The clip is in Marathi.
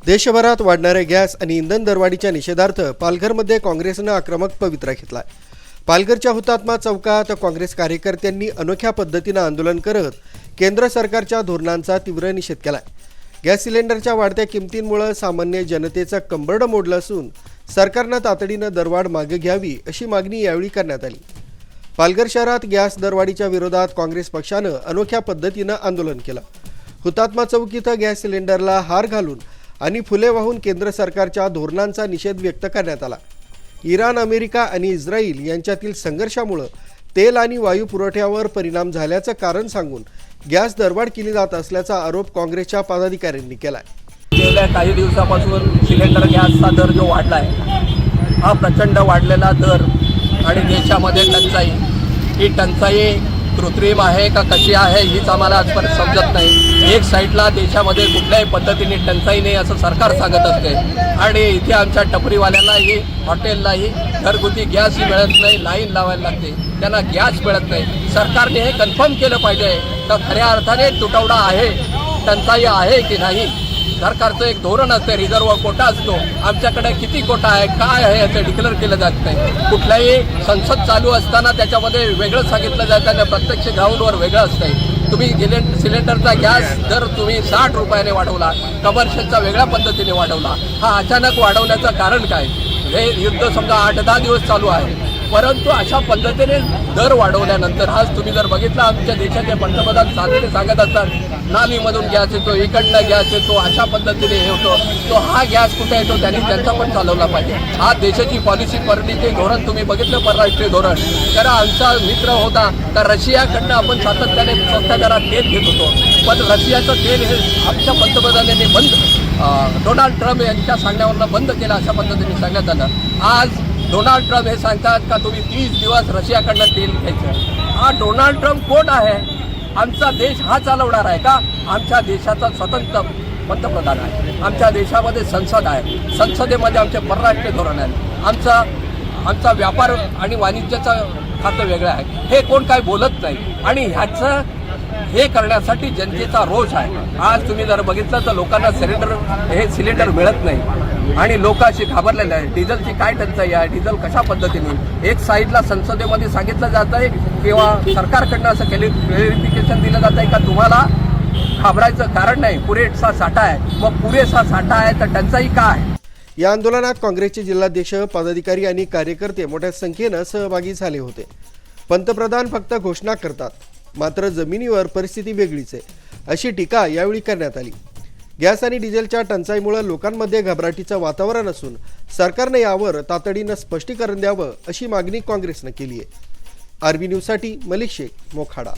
देशभरात वाढणाऱ्या गॅस आणि इंधन दरवाढीच्या निषेधार्थ पालघरमध्ये काँग्रेसनं आक्रमक पवित्रा घेतला। पालघरच्या हुतात्मा चौकात काँग्रेस कार्यकर्त्यांनी अनोख्या पद्धतीनं आंदोलन करत केंद्र सरकारच्या धोरणांचा तीव्र निषेध केला। गॅस सिलेंडरच्या वाढत्या किमतींमुळे सामान्य जनतेचं कंबरडं मोडलं असून सरकारनं तातडीनं दरवाढ मागे घ्यावी अशी मागणी यावेळी करण्यात आली। पालघर शहरात गॅस दरवाढीच्या विरोधात काँग्रेस पक्षानं अनोख्या पद्धतीनं आंदोलन केलं। हुतात्मा चौक इथं गॅस सिलेंडरला हार घालून आणि फुले वाहून केंद्र सरकारच्या धोरणांचा निषेध व्यक्त करण्यात आला। इराण, अमेरिका आणि इस्रायल यांच्यातील संघर्षामुळे तेल आणि वायू पुरवठ्यावर परिणाम झाल्याचं कारण सांगून गॅस दरवाढ केली जात असल्याचा आरोप काँग्रेसच्या पदाधिकाऱ्यांनी केला। गेल्या काही दिवसापासून सिलेंडर गॅसचा दर जो वाढला आहे, हा प्रचंड वाढलेला दर आणि देशामध्ये टंचाई, ही टंचाई कृत्रिम आहे का कशी आहे हीच आम्हाला आजपर्यंत समजत नाही। एक साईडला देशामध्ये कुठल्याही पद्धतीने टंचाई नाही असं सरकार सांगत असते आणि इथे आमच्या टपरीवाल्यांनाही, हॉटेललाही घरगुती गॅस मिळत नाही, लाईन लावायला लागते, त्यांना गॅस मिळत नाही। सरकारने हे कन्फर्म केलं पाहिजे तर खऱ्या अर्थाने तुटवडा आहे, टंचाई आहे की नाही। सरकारचं एक धोरण असते, रिझर्व्ह कोटा असतो, आमच्याकडे किती कोटा आहे, काय आहे याचं डिक्लेअर केलं जात नाही। कुठल्याही संसद चालू असताना त्याच्यामध्ये वेगळं सांगितलं जातं आणि प्रत्यक्ष ग्राउंडवर वेगळं असतंय। तुम्ही सिलेंडरचा गॅस जर तुम्ही 60 रुपयाने वाढवला, कमर्शियलचा वेगळ्या पद्धतीने वाढवला, हा अचानक वाढवण्याचं कारण काय? हे युद्ध समजा 8-10 दिवस चालू आहे, परंतु अशा पद्धतीने दर वाढवल्यानंतर आज तुम्ही जर बघितलं, आमच्या देशाचे पंतप्रधान सातत्याने सांगत असतात नालीमधून गॅस येतो, इकडनं गॅस येतो, अशा पद्धतीने हे होतो। तो हा गॅस कुठे येतो त्यांनी त्यांचा पण चालवला पाहिजे। हा देशाची पॉलिसी, परिणिती, धोरण तुम्ही बघितलं, परराष्ट्रीय धोरण। तर आमचा मित्र होता तर रशियाकडनं आपण सातत्याने स्वस्त दरात तेल घेत होतो, पण रशियाचं तेल हे आमच्या पंतप्रधानांनी डोनाल्ड ट्रम्प यांच्या सांगण्यावरनं बंद केलं अशा पद्धतीने सांगण्यात आलं। आज डोनाल्ड ट्रम्प हे सांगतात का तुम्ही 30 दिवस रशियाकडनं तेल घ्यायचं। हा डोनाल्ड ट्रम्प कोण आहे? आमचा देश हा चालवणार आहे का? आमच्या देशाचा स्वतंत्र पंतप्रधान आहे, आमच्या देशामध्ये संसद आहे, संसदेमध्ये आमचे परराष्ट्रीय धोरण आहे, आमचा व्यापार आणि वाणिज्याचं खातं वेगळं आहे। हे कोण काय बोलत नाही आणि ह्याचं हे करण्यासाठी जनतेचा रोष आहे। आज तुम्ही जर बघितलं तर लोकांना सिलेंडर मिळत नाही आणि लोक अशी घाबरलेले आहेत। डिझेलची काय टंचाई आहे, डिझेल कशा पद्धतीने एक साईडला संसदेमध्ये सांगितलं जात आहे किंवा सरकारकडनं असं क्लॅरिफिकेशन दिलं जात आहे का तुम्हाला घाबरायचं कारण नाही, पुरेसा साठा आहे। मग पुरेसा साठा आहे तर टंचाई का आहे? या आंदोलनात काँग्रेसचे जिल्हाध्यक्ष, पदाधिकारी आणि कार्यकर्ते मोठ्या संख्येनं सहभागी झाले होते। पंतप्रधान फक्त घोषणा करतात, मात्र जमिनीवर परिस्थिती वेगळीच आहे अशी टीका यावेळी करण्यात आली। गॅस आणि डिझेलच्या टंचाईमुळे लोकांमध्ये घबराटीचं वातावरण असून सरकारने यावर तातडीनं स्पष्टीकरण द्यावं अशी मागणी काँग्रेसनं केली आहे। आरबी न्यूजसाठी मलिक शेख, मोखाडा।